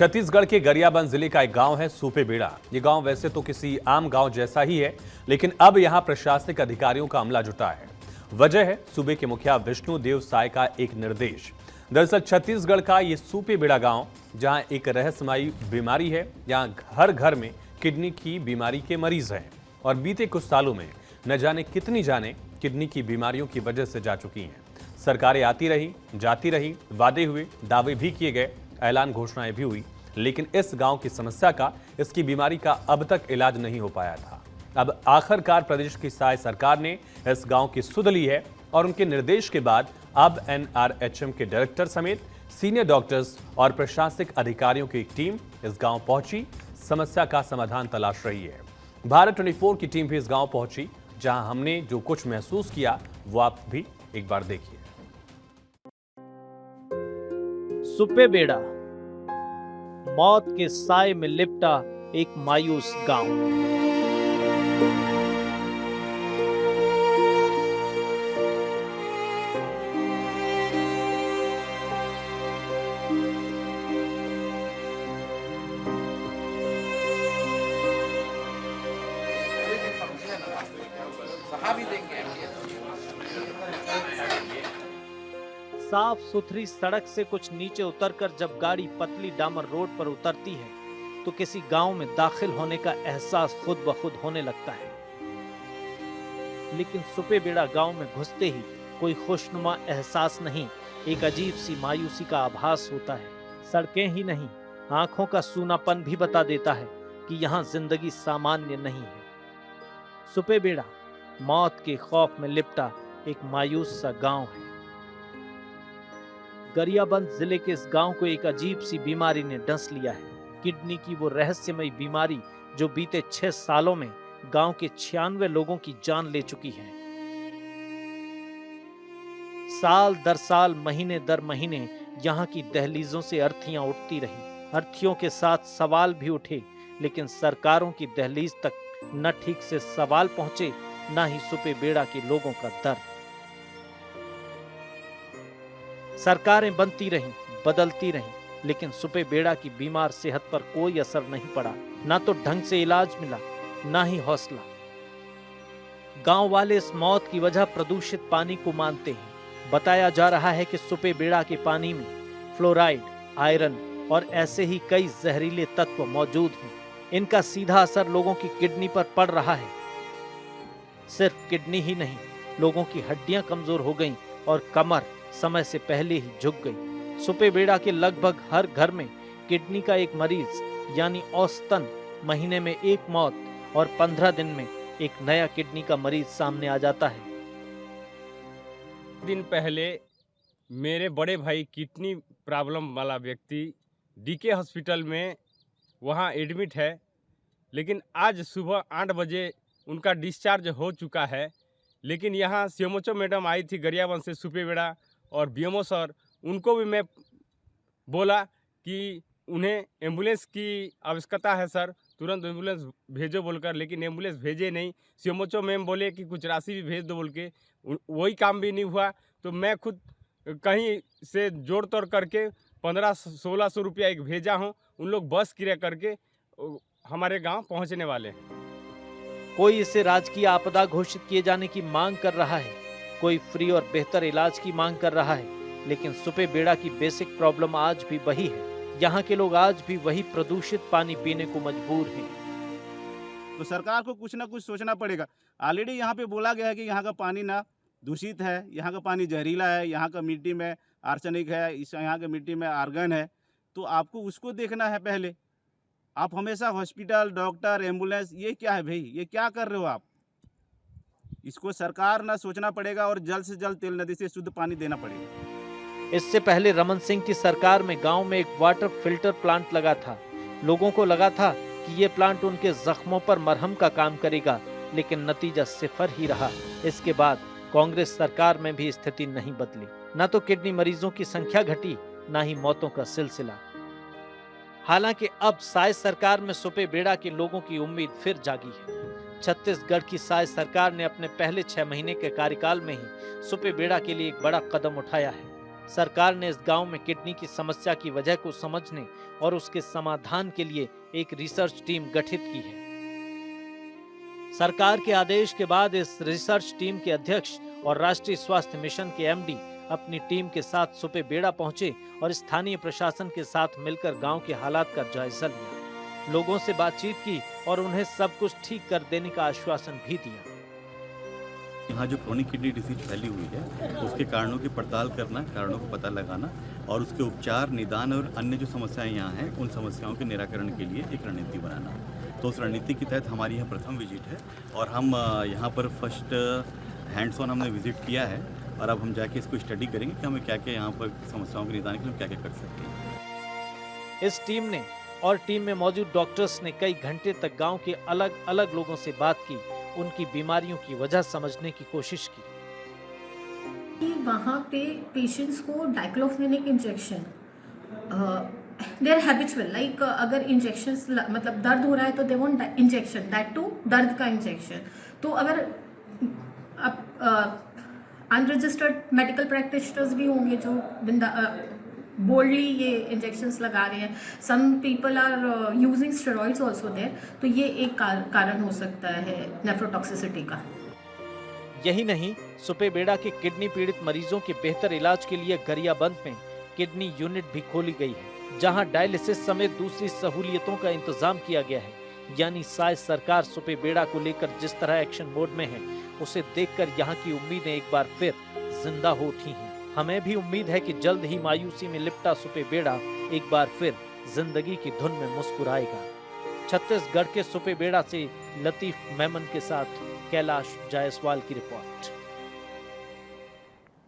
छत्तीसगढ़ के गरियाबंद जिले का एक गांव है सुपेबेड़ा। ये गांव वैसे तो किसी आम गांव जैसा ही है, लेकिन अब यहां प्रशासनिक अधिकारियों का अमला जुटा है। वजह है सूबे के मुखिया विष्णुदेव साय का एक निर्देश। दरअसल छत्तीसगढ़ का ये सुपेबेड़ा गांव, जहां एक रहस्यमयी बीमारी है, यहां घर घर में किडनी की बीमारी के मरीज हैं और बीते कुछ सालों में न जाने कितनी जाने किडनी की बीमारियों की वजह से जा चुकी हैं। सरकारें आती रही, जाती रही, वादे हुए, दावे भी किए गए, ऐलान घोषणाएं भी हुई, लेकिन इस गांव की समस्या का, इसकी बीमारी का अब तक इलाज नहीं हो पाया था। अब आखिरकार प्रदेश की साय सरकार ने इस गांव की सुध ली है और उनके निर्देश के बाद अब NRHM के डायरेक्टर समेत सीनियर डॉक्टर्स और प्रशासनिक अधिकारियों की एक टीम इस गांव पहुंची, समस्या का समाधान तलाश रही है। भारत 24 की टीम भी इस गांव पहुंची, जहां हमने जो कुछ महसूस किया वो आप भी एक बार देखिए। सुपेबेड़ा, मौत के साए में लिपटा एक मायूस गांव। साफ सुथरी सड़क से कुछ नीचे उतरकर जब गाड़ी पतली डामर रोड पर उतरती है तो किसी गांव में दाखिल होने का एहसास खुद ब खुद होने लगता है। लेकिन सुपेबेड़ा गांव में घुसते ही कोई खुशनुमा एहसास नहीं, एक अजीब सी मायूसी का आभास होता है। सड़कें ही नहीं, आंखों का सूनापन भी बता देता है कि यहाँ जिंदगी सामान्य नहीं है। सुपेबेड़ा मौत के खौफ में लिपटा एक मायूस सा गांव है। गरियाबंद जिले के इस गांव को एक अजीब सी बीमारी ने डंस लिया है। किडनी की वो रहस्यमयी बीमारी जो बीते 6 सालों में गांव के 96 लोगों की जान ले चुकी है। साल दर साल, महीने दर महीने यहाँ की दहलीजों से अर्थियां उठती रही। अर्थियों के साथ सवाल भी उठे, लेकिन सरकारों की दहलीज तक न ठीक से सवाल पहुंचे, न ही सुपेबेड़ा के लोगों का दर्द। सरकारें बनती रहीं, बदलती रहीं, लेकिन सुपेबेड़ा की बीमार सेहत पर कोई असर नहीं पड़ा। ना तो ढंग से इलाज मिला, ना ही हौसला। गांव वाले इस मौत की वजह प्रदूषित पानी को मानते हैं। बताया जा रहा है कि सुपेबेड़ा के पानी में फ्लोराइड, आयरन और ऐसे ही कई जहरीले तत्व मौजूद हैं। इनका सीधा असर लोगों की किडनी पर पड़ रहा है। सिर्फ किडनी ही नहीं, लोगों की हड्डियां कमजोर हो गईं और कमर समय से पहले ही झुक गई। सुपेबेड़ा के लगभग हर घर में किडनी का एक मरीज, यानी औसतन महीने में 1 मौत और 15 दिन में एक नया किडनी का मरीज सामने आ जाता है। दिन पहले मेरे बड़े भाई किडनी प्रॉब्लम वाला व्यक्ति DK हॉस्पिटल में वहाँ एडमिट है, लेकिन आज सुबह 8 बजे उनका डिस्चार्ज हो चुका है। लेकिन यहाँ CMHO मैडम आई थी गरियाबंद से सुपेबेड़ा, और BMO सर, उनको भी मैं बोला कि उन्हें एम्बुलेंस की आवश्यकता है सर, तुरंत एम्बुलेंस भेजो बोलकर, लेकिन एम्बुलेंस भेजे नहीं। CMHO मैम बोले कि कुछ राशि भी भेज दो बोल के, वही काम भी नहीं हुआ। तो मैं खुद कहीं से जोड़ तोड़ करके 1500-1600 रुपया एक भेजा हूँ। उन लोग बस किराया करके हमारे गांव पहुंचने वाले हैं। कोई इसे राजकीय आपदा घोषित किए जाने की मांग कर रहा है, कोई फ्री और बेहतर इलाज की मांग कर रहा है, लेकिन सुपेबेड़ा की बेसिक प्रॉब्लम आज भी वही है। यहाँ के लोग आज भी वही प्रदूषित पानी पीने को मजबूर हैं। तो सरकार को कुछ ना कुछ सोचना पड़ेगा। ऑलरेडी यहाँ पे बोला गया है कि यहाँ का पानी ना दूषित है, यहाँ का पानी जहरीला है, यहाँ का मिट्टी में आर्सेनिक है, यहाँ के मिट्टी में आर्गन है। तो आपको उसको देखना है पहले। आप हमेशा हॉस्पिटल, डॉक्टर, एम्बुलेंस, ये क्या है भाई, ये क्या कर रहे हो आप? इसको सरकार ना सोचना पड़ेगा और जल्द से जल्द तेल नदी से शुद्ध पानी देना पड़ेगा। इससे पहले रमन सिंह की सरकार में गांव में एक वाटर फिल्टर प्लांट लगा था। लोगों को लगा था कि ये प्लांट उनके जख्मों पर मरहम का काम करेगा, लेकिन नतीजा सिफर ही रहा। इसके बाद कांग्रेस सरकार में भी स्थिति नहीं बदली। न तो किडनी मरीजों की संख्या घटी, न ही मौतों का सिलसिला। हालांकि अब साय सरकार में सुपेबेड़ा के लोगों की उम्मीद फिर जागी है। छत्तीसगढ़ की साय सरकार ने अपने पहले 6 महीने के कार्यकाल में ही सुपेबेड़ा के लिए एक बड़ा कदम उठाया है। सरकार ने इस गांव में किडनी की समस्या की वजह को समझने और उसके समाधान के लिए एक रिसर्च टीम गठित की है। सरकार के आदेश के बाद इस रिसर्च टीम के अध्यक्ष और राष्ट्रीय स्वास्थ्य मिशन के एमडी अपनी टीम के साथ सुपेबेड़ा पहुंचे और स्थानीय प्रशासन के साथ मिलकर गांव के हालात का जायजा लिया, लोगों से बातचीत की और उन्हें सब कुछ ठीक कर देने का आश्वासन भी दिया। यहाँ जो क्रोनिक किडनी डिसीज फैली हुई है उसके कारणों की पड़ताल करना, कारणों को पता लगाना और उसके उपचार, निदान और अन्य जो समस्याएं यहाँ हैं उन समस्याओं के निराकरण के लिए एक रणनीति बनाना। तो उस रणनीति के तहत हमारी यह प्रथम विजिट है और हम यहाँ पर फर्स्ट हैंड्स ऑन हमने विजिट किया है और अब हम जाके इसको स्टडी करेंगे कि हमें क्या क्या यहाँ पर समस्याओं के निदान के लिए क्या क्या कर सकते हैं। इस टीम ने और टीम में मौजूद डॉक्टर्स ने कई घंटे तक गांव के अलग अलग लोगों से बात की, उनकी बीमारियों की वजह समझने की कोशिश की। वहाँ पे पेशेंट्स को diclofenac injection there habitual, like अगर इंजेक्शंस मतलब दर्द हो रहा है तो they want injection, that too दर्द का इंजेक्शन। तो अगर अनरजिस्टर्ड मेडिकल प्रैक्टिशनर्स भी होंगे जो बोल्डली ये इंजेक्शंस लगा रहे हैं, some people are using steroids also there, तो ये एक कारण हो सकता है नेफ्रोटॉक्सिसिटी का। यही नहीं, सुपेबेड़ा के किडनी पीड़ित मरीजों के बेहतर इलाज के लिए गरियाबंद में किडनी यूनिट भी खोली गई है, जहां डायलिसिस समेत दूसरी सहूलियतों का इंतजाम किया गया है। यानी शायद सरकार सुपेबेड़ा को लेकर जिस तरह एक्शन मोड में है, उसे देखकर यहाँ की उम्मीदें एक बार फिर जिंदा हो उठी हैं। हमें भी उम्मीद है कि जल्द ही मायूसी में लिपटा सुपेबेड़ा एक बार फिर जिंदगी की धुन में मुस्कुराएगा। छत्तीसगढ़ के सुपेबेड़ा से लतीफ मेमन के साथ कैलाश जायसवाल की रिपोर्ट।